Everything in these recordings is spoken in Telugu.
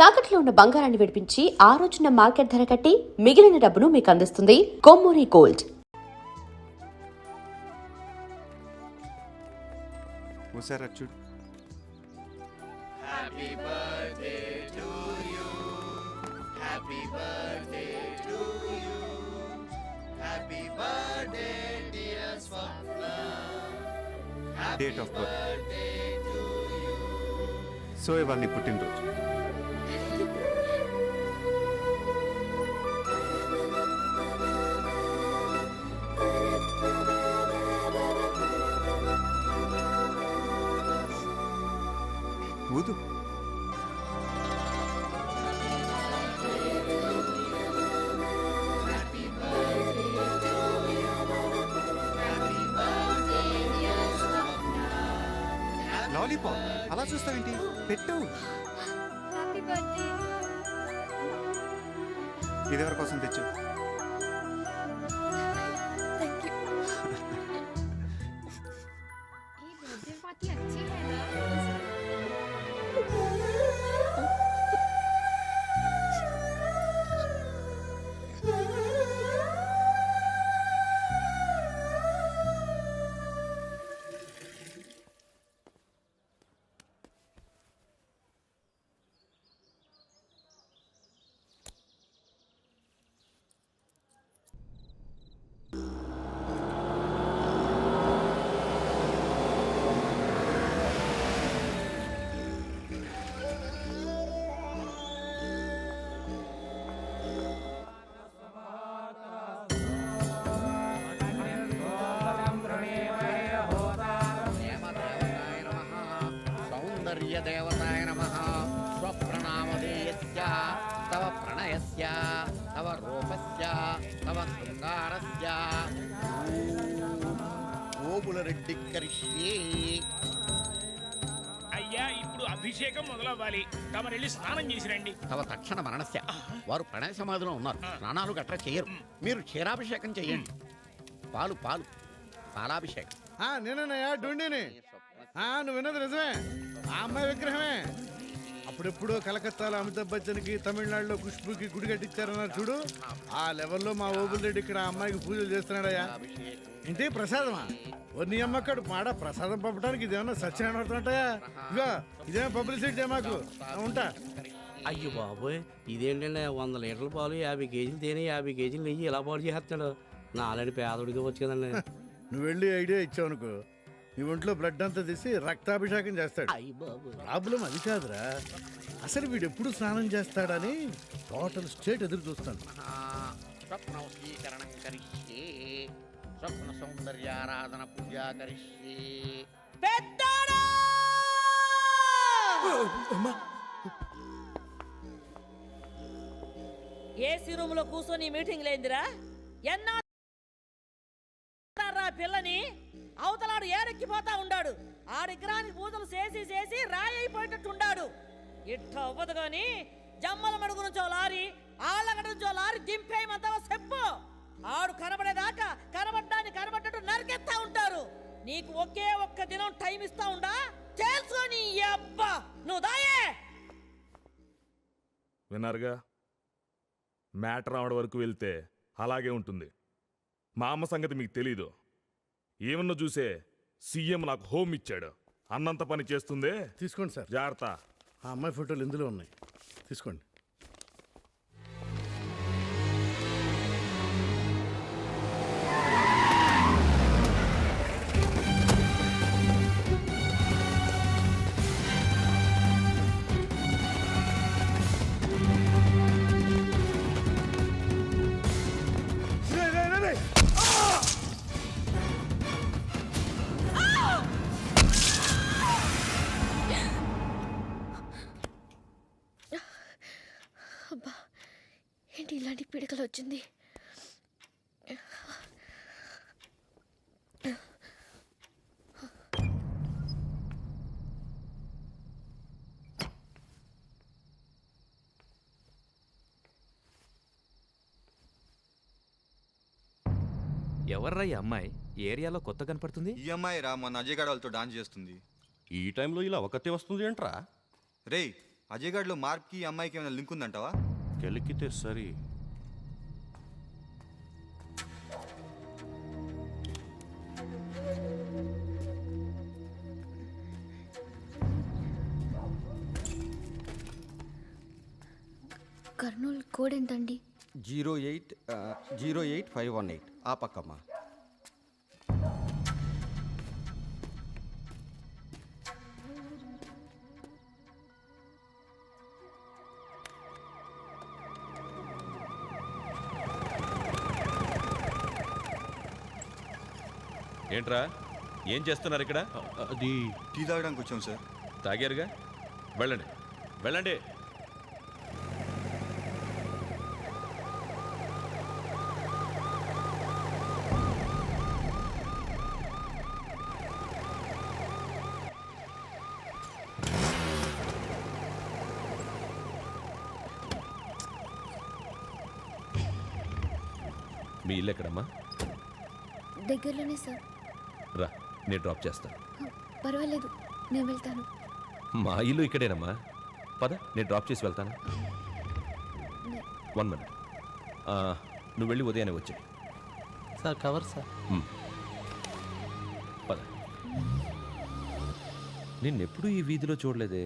తాకట్లో ఉన్న బంగారాన్ని విడిపించి ఆ రోజున మార్కెట్ ధర కట్టి మిగిలిన డబ్బును మీకు అందిస్తుంది Kommuri gold. Happy birthday to you. Happy birthday to you. Happy birthday dear Swapna. Date of birth. Birthday to you. So ఇవాళ నీ పుట్టినరోజు. ఊదు. లాలీపాప్ అలా చూస్తావేంటి? పెట్టు. ఇది ఎవరి కోసం తెచ్చు? దేవతాయ నమః స్వప్రణామధేయస్య తవ ప్రణయస్య తవ రూపస్య తవ శృంగారస్య ఓబులరెడ్డి కరిష్యే. అయ్యా ఇప్పుడు అభిషేకం మొదలవ్వాలి. తమరెళ్ళి స్నానం చేసి రండి. తవ తక్షణ మరణస్య. వారు ప్రణయ సమాధిలో ఉన్నారు, స్నానాలు గట్రా చేయరు. మీరు క్షీరాభిషేకం చేయండి. పాలు పాలు పాలాభిషేకం. నేనయ్యా డుండిని. నువ్వు విన్నది నిజమే, ఆ అమ్మాయి విగ్రహమే. అప్పుడెప్పుడు కలకత్తాలో అమితాబ్ బచ్చన్కి, తమిళనాడులో ఖుష్బుకి గుడి కట్టించారన్నారు చూడు. ఆ లెవెల్లో మా ఓబుల్ రెడ్డి ఇక్కడ ఆ అమ్మాయికి పూజలు చేస్తున్నాడయ్యా. ఇంటి ప్రసాదమా? నీ అమ్మక్కడు మాడ ప్రసాదం పంపడానికి ఇదేమన్నా సత్యనారాయణ ఉంటాయా? ఇగో ఇదేమో పబ్లిసిటీ మాకు. ఉంటా. అయ్యో బాబోయ్, ఇదేంటంటే 100 లీటర్ల పాలు, 50 కేజీలు తేనె, 50 కేజీలు నెయ్యి ఇలా పాలు చేస్తాడు. నా ఆల్రెడీ పేదోడికి వచ్చు కదండి. నువ్వు వెళ్ళి ఐడియా ఇచ్చావు అనుకో, నీ ఒంట్లో బ్లడ్ అంతా తీసి రక్తాభిషేకం చేస్తాడు. అయ్యి బాబు, ప్రాబ్లం అది కాదురా, అసలు వీడు ఎప్పుడు స్నానం చేస్తాడని టోటల్ స్టేట్ ఎదురు చూస్తాను. స్వప్న వశీకరణం కరిష్యే. స్వప్న సౌందర్యారాధన పూజా కరిష్యే. ఏసీ రూమ్ లో కూర్చొని మీటింగ్ లేందిరా? ఎన్నా పిల్లని అవతలాడు ఏరెక్కిపోతా ఉండాడు. ఆ విగ్రహానికి పూజలు చేసి చేసి రాయి అయిపోయేటట్టుండాడు. ఇట్ట అవ్వదు గాని జమ్మల మడుగు నుంచో లారీ, ఆళ్ళగడ నుంచో లారీ దింపేయమంతావా చెప్పు. ఆడు కనబడేదాకా కనబడ్డట్టు నరికెత్తా ఉంటారు. నీకు ఒకే ఒక్క దినం టైం ఇస్తా ఉండా, తెలుసుకొని అబ్బా నువ్వు దాయే. విన్నారుగా, మ్యాటర్ ఆవిడ వరకు వెళ్తే అలాగే ఉంటుంది. మా అమ్మ సంగతి మీకు తెలీదు. ఏమన్నా చూసే సీఎం నాకు హోమ్ ఇచ్చాడు, అన్నంత పని చేస్తుందే. తీసుకోండి సార్. జాగ్రత్త. ఆ అమ్మాయి ఫోటోలు ఇందులో ఉన్నాయి, తీసుకోండి. అబ్బా, ఏంటి ఇలాంటి పీడకలు వచ్చింది? ఎవర్రా ఈ అమ్మాయి? ఏరియాలో కొత్త కనపడుతుంది. ఈ అమ్మాయి రా, మొన్న అజయ్ గారు వాళ్ళతో డాన్స్ చేస్తుంది. ఈ టైంలో ఇలా ఒకతే వస్తుంది ఏంట్రా? రేయ్, అజయ్ గఢ్లో మార్క్కి ఈ అమ్మాయికి ఏమైనా లింక్ ఉందంటావా? కెలికితే సరి. కర్నూలు కోడ్ ఎంతండి? 08518 ఆ పక్కమ్మా. ఏంట్రా ఏం చేస్తున్నారు ఇక్కడ? అది టీ తాగడానికి వచ్చాం సార్. తాగారుగా, వెళ్ళండి వెళ్ళండి. మీ ఇల్లు ఎక్కడమ్మా? దగ్గరలోనే సార్. రా, నేను డ్రాప్ చేస్తాను. పర్వాలేదు, నేను వెళ్తాను. మా ఇల్లు ఇక్కడేనమ్మా. పద, నేను డ్రాప్ చేసి వెళ్తాను. 1 మినిట్. నువ్వు వెళ్ళి ఉదయాన్నే వచ్చాయి. Sir cover sir. పద. నిన్నెప్పుడు ఈ వీధిలో చూడలేదే.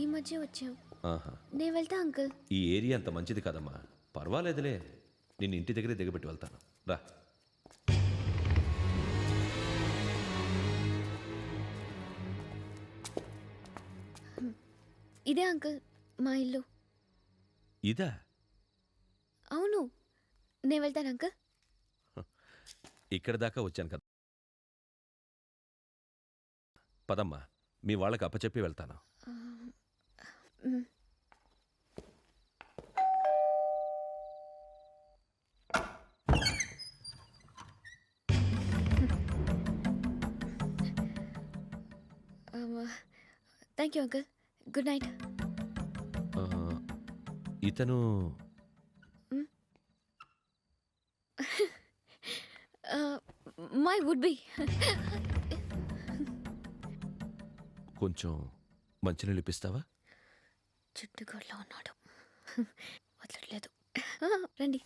ఈ మధ్య వచ్చాం. ఆహా, నేను వెళ్తా అంకుల్. ఈ ఏరియా అంత మంచిది కదమ్మా. పర్వాలేదులే, నిన్ను ఇంటి దగ్గరే దిగబెట్టి వెళ్తాను. రా. ఇదే అంకుల్ మా ఇల్లు. ఇదా? అవును, నేను వెళ్తాను అంకుల్. ఇక్కడ దాకా వచ్చాను కదా. పదమ్మా, మీ వాళ్ళకి అప్పచెప్పి వెళ్తాను. మ్. Thank you uncle. Good night. ఇతను మై వుడ్ బి. కొంచెం మంచినీళ్ళు ఇప్పిస్తావా? చుట్టుగోడ్లో ఉన్నాడు, వదలట్లేదు. రండి.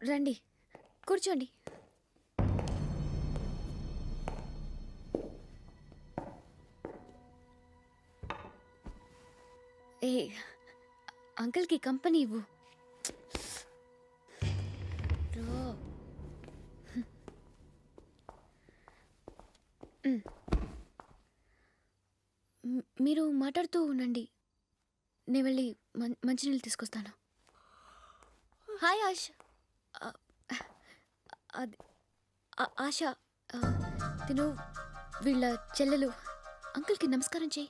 రండి, కూర్చోండి. ఏ అంకుల్కి కంపెనీ ఇవ్వు. రా. మీరు మాట్లాడుతూ ఉండండి, నేను వెళ్ళి మంచినీళ్ళు తీసుకొస్తాను. హాయ్ ఆశ. అది ఆశ, తిను వీళ్ళ చెల్లెలు. అంకుల్కి నమస్కారం చేయి.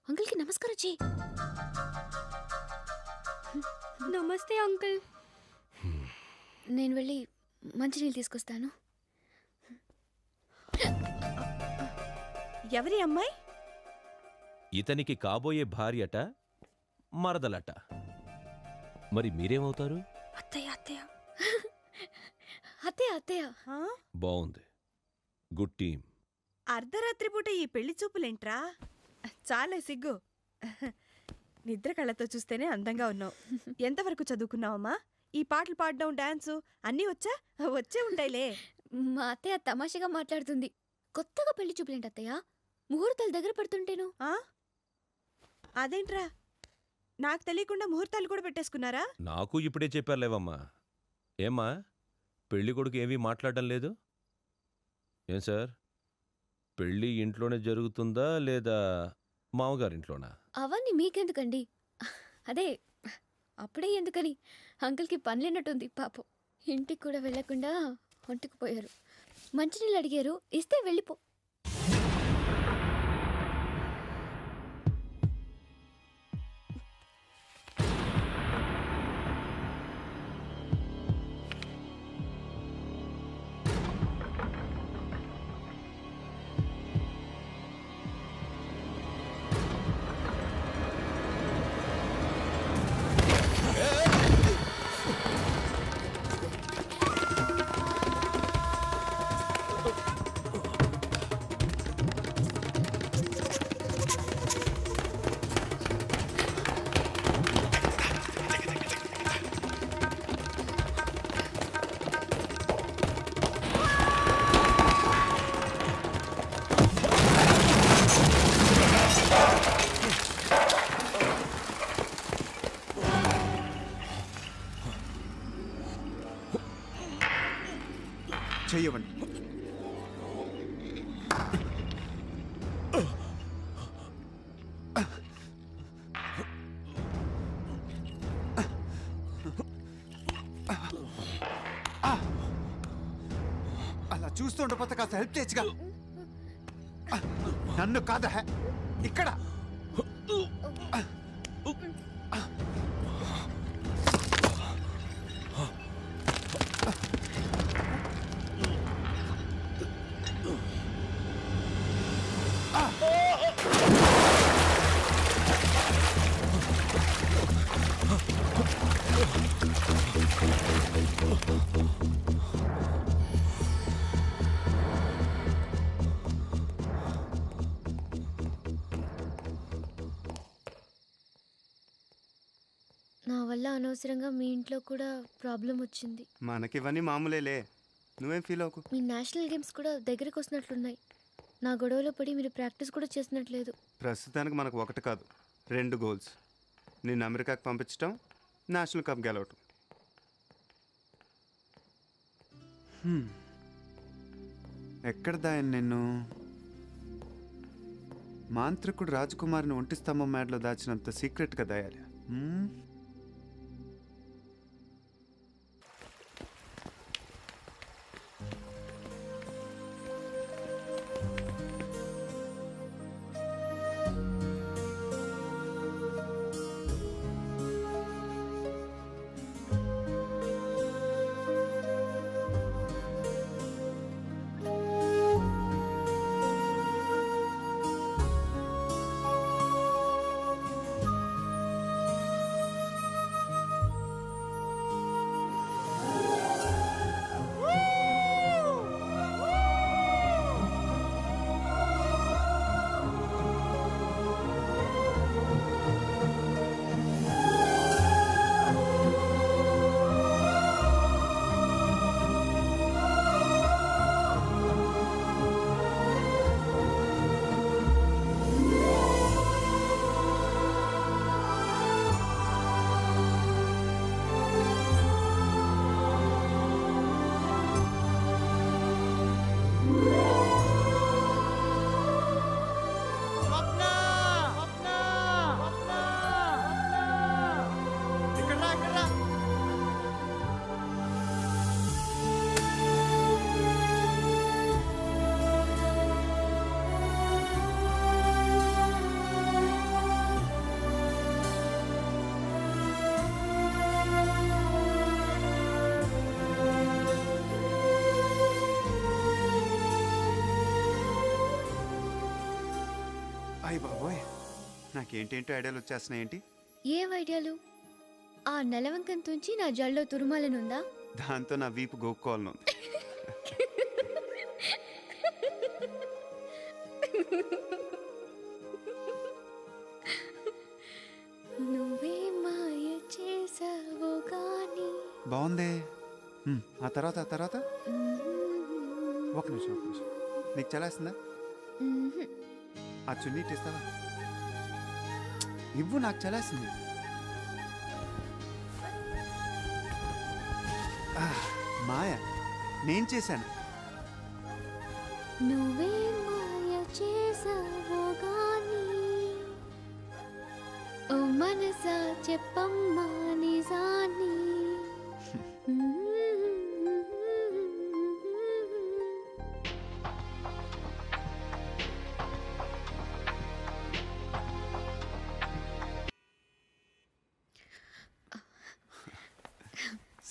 అంకుల్కి నమస్కారం చేయి. నమస్తే అంకుల్. నేను వెళ్ళి మంచినీళ్ళు తీసుకొస్తాను. ఎవరి అమ్మాయి? ఇతనికి కాబోయే భార్యట, మరదలట. మరి మీరేమవుతారు? అత్తయ్య అత్తయ్య. అత్తయ్య అత్తయ్య. బాగుంది, గుడ్ టీమ్. అర్ధరాత్రి పూట ఈ పెళ్లి చూపులేంట్రా? చాలా సిగ్గు. నిద్ర కళ్ళతో చూస్తేనే అందంగా ఉన్నావు. ఎంతవరకు చదువుకున్నావమ్మా? ఈ పాటలు పాడడం, డాన్సు అన్నీ వచ్చా? వచ్చే ఉంటాయిలే. మా అత్తయ్య తమాషగా మాట్లాడుతుంది. కొత్తగా పెళ్లి చూపులేంటి అత్తయ్య? ముహూర్తాలు దగ్గర పడుతుంటేను. అదేంట్రా, నాకు తెలియకుండా ముహూర్తాలు కూడా పెట్టేసుకున్నారా? నాకు ఇప్పుడే చెప్పారులేవమ్మా. ఏమ్మా, పెళ్లి కొడుకు ఏమీ మాట్లాడడం లేదు? ఏం సార్, పెళ్ళి ఇంట్లోనే జరుగుతుందా లేదా మామగారింట్లోనా? అవన్నీ మీకెందుకండి? అదే అప్పుడే ఎందుకని, అంకుల్కి పనిలేనట్టుంది పాపం. ఇంటికి కూడా వెళ్లకుండా ఒంటికి పోయారు. మంచినీళ్ళు అడిగారు, ఇస్తే వెళ్ళిపో. చెయ్యవండి. అలా చూస్తుండపోతే కాస్త హెల్ప్ చేయొచ్చుగా. నన్ను కాదా ఇక్కడ. నా వల్ల అనవసరంగా మీ ఇంట్లో కూడా ప్రాబ్లం వచ్చింది. మనకివన్నీ మామూలేలే, నువ్వేం ఫీల్ అవ్వకు. మీ నేషనల్ గేమ్స్ కూడా దగ్గరికి వస్తున్నట్లున్నాయి. నా గొడవలో పడి మీరు ప్రాక్టీస్ కూడా చేసినట్లేదు. ప్రస్తుతానికి మనకు ఒకటి కాదు 2 గోల్స్. నిన్ను అమెరికాకి పంపించడం, నేషనల్ కప్ గెలవటం. ఎక్కడ దాయను నిన్ను? మాంత్రికుడు రాజకుమారిని ఒంటి స్తంభం మేడలో దాచినంత సీక్రెట్గా దాయాలి. అయ్య బాబోయ్, నాకేంటేంటో ఐడియాలు వచ్చేస్తున్నాయి. ఏంటి ఏం ఐడియాలు? ఆ నెలవంకం తుంచి నా జల్లో తురుమాలనుందా? దాంతో నా వీపు గోక్కోవాలను. నువ్వే మాయ చేసావో గాని. బాగుంది. ఆ తర్వాత ఒక నిమిషం. నీకు చలేస్తుందా? ఆ చున్నీ ఇస్తావా? ఇవ్వు, నాకు చలేస్తుంది. మాయ, నేను చేశాను. నువ్వే మాయ చేసావో గాని, ఓ మనసా చెప్పమ్మా నిజాన్ని.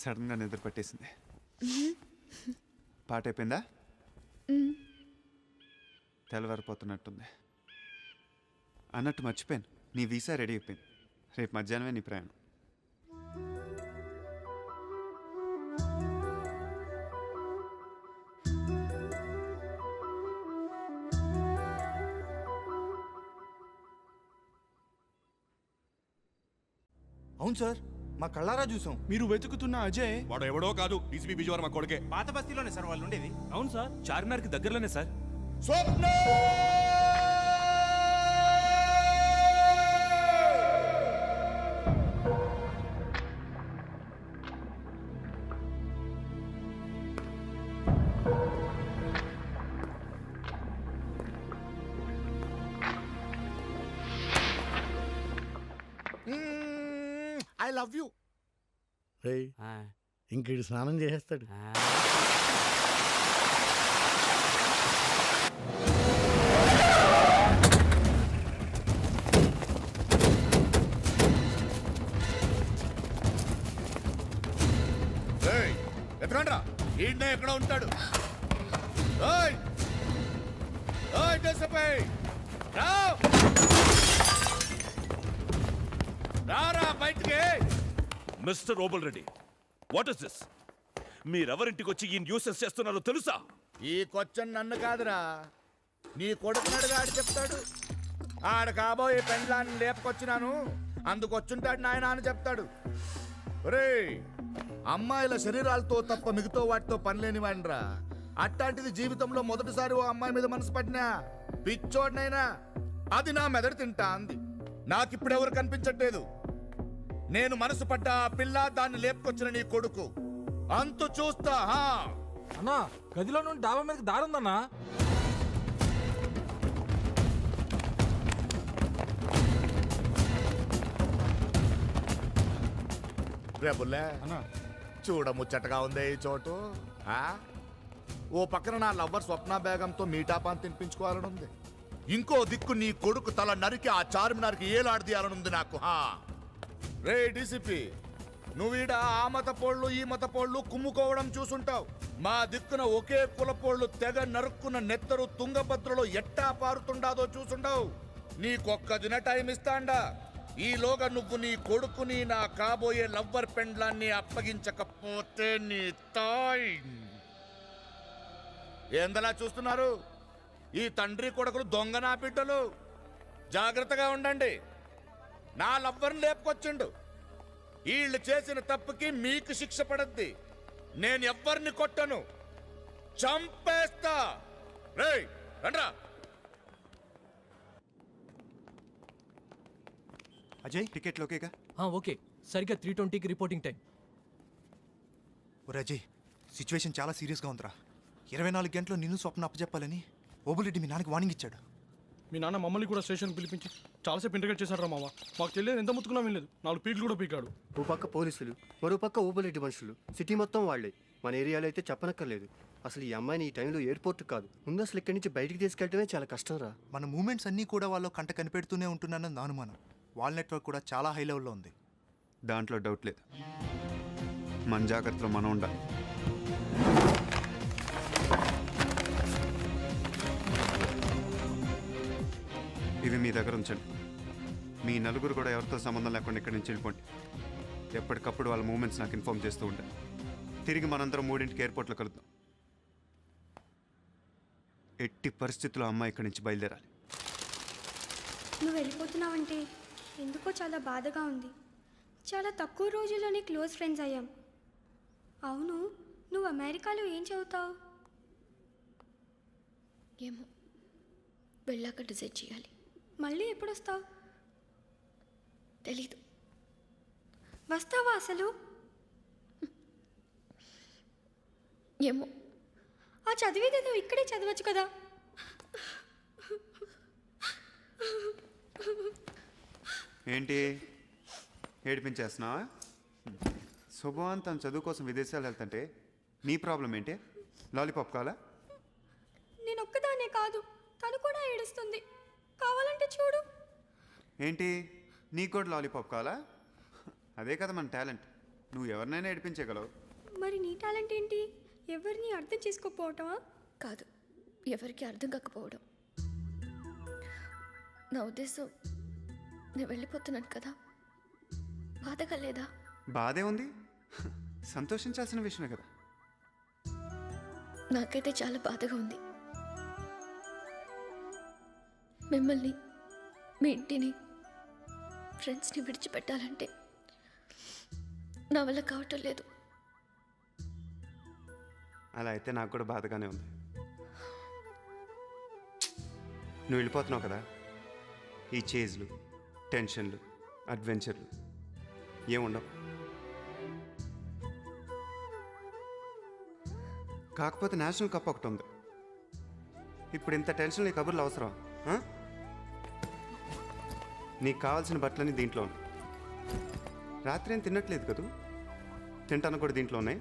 సడన్గా నిద్ర పట్టేసింది. పాట అయిపోయిందా? తెల్లవారిపోతున్నట్టుంది. అన్నట్టు మర్చిపోయాను, నీ వీసా రెడీ అయిపోయింది. రేపు మధ్యాహ్నమే నీ ప్రయాణం. అవును సార్, మా కళ్ళారా చూసాం. మీరు వెతుకుతున్న అజయ్ వాడు ఎవడో కాదు, డీసీపీ విజయవాడ మా కొడుకే. పాత బస్తీలోనే సార్ వాళ్ళు ఉండేది. అవును సార్, చార్మినార్కి దగ్గరలోనే సార్. I love you. ఆ, ఇంక స్నానం చేసేస్తాడు. ఆ. ఎత్తుకండ్రా, ఈయన ఎక్కడ ఉంటాడు? రారా బయటికి. Mister Obul Reddy, what is this? మీరెవరింటికి వచ్చి ఈ న్యూసెన్స్ చేస్తున్నారో తెలుసా? ఈ క్వశ్చన్ నన్ను కాదురా, నీ కొడుకునాడుగా ఆడు చెప్తాడు. ఆడ కాబోయే పెండ్లాన్ని లేపుకొచ్చినాను, అందుకొచ్చుంటాడు నాయన అని చెప్తాడు. ఒరే, అమ్మాయిల శరీరాలతో తప్ప మిగతా వాటితో పనిలేని వాడిరా. అట్లాంటిది జీవితంలో మొదటిసారి ఓ అమ్మాయి మీద మనసు పడినా పిచ్చోడినైనా అది నా మెదడు తింటా అంది. నాకిప్పుడెవరు కనిపించట్లేదు. నేను మనసు పడ్డ ఆ పిల్ల, దాన్ని లేపుకొచ్చిన నీ కొడుకు, అంతు చూస్తా. అన్నా గదిలో నుండి డాబా మీదకి దారుందన్నా. రేపుల్లే చూడ ముచ్చటగా ఉందే ఈ చోటు. ఓ పక్కన నా లవ్వర్ స్వప్న బేగంతో మీటాపాన్ తినిపించుకోవాలని ఉంది. ఇంకో దిక్కు నీ కొడుకు తల నరికి ఆ చార్మినార్కి ఏలాడదీయాలనుంది నాకు. రే డీసీపీ, నువ్వీడ ఆ మత పోళ్ళు ఈ మత పోళ్ళు కుమ్ముకోవడం చూసుంటావు. మా దిక్కున ఒకే కులపోళ్ళు తెగ నరుక్కున్న నెత్తరు తుంగభద్రలో ఎట్టా పారుతుండాదో చూసుంటావు. నీకొక్క దిన టైం ఇస్తాండా. ఈలోగా నువ్వు నీ కొడుకుని నా కాబోయే లవ్వర్ పెండ్లాన్ని అప్పగించకపోతే నీ తాయ్. ఏందలా చూస్తున్నారు? ఈ తండ్రి కొడుకులు దొంగ నా బిడ్డలు. జాగ్రత్తగా ఉండండి. నా లవ్వర్ని లేపుకొచ్చిండు. వీళ్ళు చేసిన తప్పుకి మీకు శిక్ష పడద్ది. నేను ఎవ్వరిని కొట్టను, చంపేస్తా. రేయ్ రండ్రా. అజయ్, టికెట్లు ఓకేగా? ఓకే, సరిగ్గా 3:20కి రిపోర్టింగ్ టైం. ఒరే అజయ్, సిచ్యువేషన్ చాలా సీరియస్గా ఉందిరా. 24 గంటలు నిన్ను స్వప్న అప్పచెప్పాలని ఓబులెడ్డి మీ నాన్నకి వార్నింగ్ ఇచ్చాడు. మీ నాన్న మమ్మల్ని కూడా స్టేషన్ పిలిపించి చాలాసేపు ఇంటర్గేట్ చేశాడు రా మామ. మాకు తెలియదు, ఎంత ముత్తుకున్నా వినలేదు. 4 పీకులు కూడా పీకాడు. ఓ పక్క పోలీసులు, మరో పక్క ఓబులెడ్డి మనుషులు. సిటీ మొత్తం వాళ్లే. మన ఏరియాలో అయితే చెప్పనక్కర్లేదు. అసలు ఈ అమ్మాయిని ఈ టైంలో ఎయిర్పోర్ట్ కాదు, ముందు అసలు ఇక్కడి నుంచి బయటికి తీసుకెళ్ళటమే చాలా కష్టం రా. మన మూమెంట్స్ అన్నీ కూడా వాళ్ళు కంట కనిపెడుతూనే ఉంటున్నానని నా అనుమానం. వాళ్ళ నెట్వర్క్ కూడా చాలా హై లెవెల్లో ఉంది. దాంట్లో డౌట్ లేదు. మన జాగ్రత్తలో మనం ఉండాలి. ఇవి మీ దగ్గర ఉంచండి. మీ నలుగురు కూడా ఎవరితో సంబంధం లేకుండా ఇక్కడి నుంచి వెళ్ళిపోండి. ఎప్పటికప్పుడు వాళ్ళ మూమెంట్స్ నాకు ఇన్ఫార్మ్ చేస్తూ ఉంటాయి. తిరిగి మనందరం 3ంటికి ఎయిర్పోర్ట్లో కలుద్దాం. ఎట్టి పరిస్థితుల్లో అమ్మాయి ఇక్కడి నుంచి బయలుదేరాలి. నువ్వు వెళ్ళిపోతున్నావంటే ఎందుకో చాలా బాధగా ఉంది. చాలా తక్కువ రోజుల్లోనే క్లోజ్ ఫ్రెండ్స్ అయ్యాం. అవును, నువ్వు అమెరికాలో ఏం చదువుతావు? ఏమో, వెళ్ళాక డిసైడ్ చేయాలి. మళ్ళీ ఎప్పుడు వస్తావు? తెలీదు. వస్తావా అసలు? ఏమో. ఆ చదివేది నువ్వు ఇక్కడే చదవచ్చు కదా. ఏంటి ఏడిపించేస్తున్నావా? శుభవాన్ తన చదువు కోసం విదేశాలు వెళ్తుంటే నీ ప్రాబ్లం ఏంటి? లాలీపాప్ కావాలా? నేను ఒక్కదానే కాదు, తను కూడా ఏడుస్తుంది. కావాలంటే చూడు. ఏంటి, నీకు కూడా లాలీపాప్ కావాలా? అదే కదా మన టాలెంట్. నువ్వు ఎవరినైనా ఏడిపించగలవు. మరి నీ టాలెంట్ ఏంటి? ఎవరిని అర్థం చేసుకోకపోవటమా? కాదు, ఎవరికి అర్థం కాకపోవడం. నా ఉద్దేశం, నేను వెళ్ళిపోతున్నాను కదా, బాధగా లేదా? బాధే ఉంది, సంతోషించాల్సిన విషయమే కదా. నాకైతే చాలా బాధగా ఉంది. మిమ్మల్ని, మీ ఇంటిని, ఫ్రెండ్స్ని విడిచిపెట్టాలంటే నా వల్ల కావటం లేదు. అలా అయితే నాకు కూడా బాధగానే ఉంది. నువ్వు వెళ్ళిపోతున్నావు కదా, ఈ చేజ్లు, టెన్షన్లు, అడ్వెంచర్లు ఏముండవు. కాకపోతే నేషనల్ కప్ ఒకటి ఉంది. ఇప్పుడు ఇంత టెన్షన్ నీ కబుర్లు అవసరం? నీకు కావాల్సిన బట్టలన్నీ దీంట్లో ఉన్నాయి. రాత్రి ఏం తినట్లేదు కదూ? తింటాను కూడా దీంట్లో ఉన్నాయి.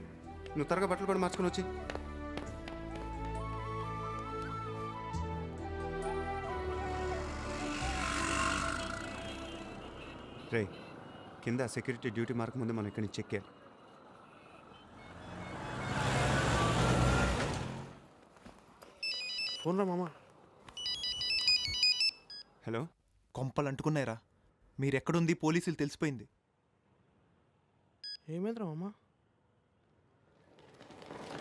నువ్వు త్వరగా బట్టలు కూడా మార్చుకొని వచ్చి. రే, కింద సెక్యూరిటీ డ్యూటీ మార్క్ ముందు మనం ఇక్కడి నుంచి చెక్కారు. ఫోన్ రా మామ. హలో, కొంపలు అంటుకున్నాయిరా. మీరెక్కడుంది పోలీసులు తెలిసిపోయింది. ఏమైందిరా మామ?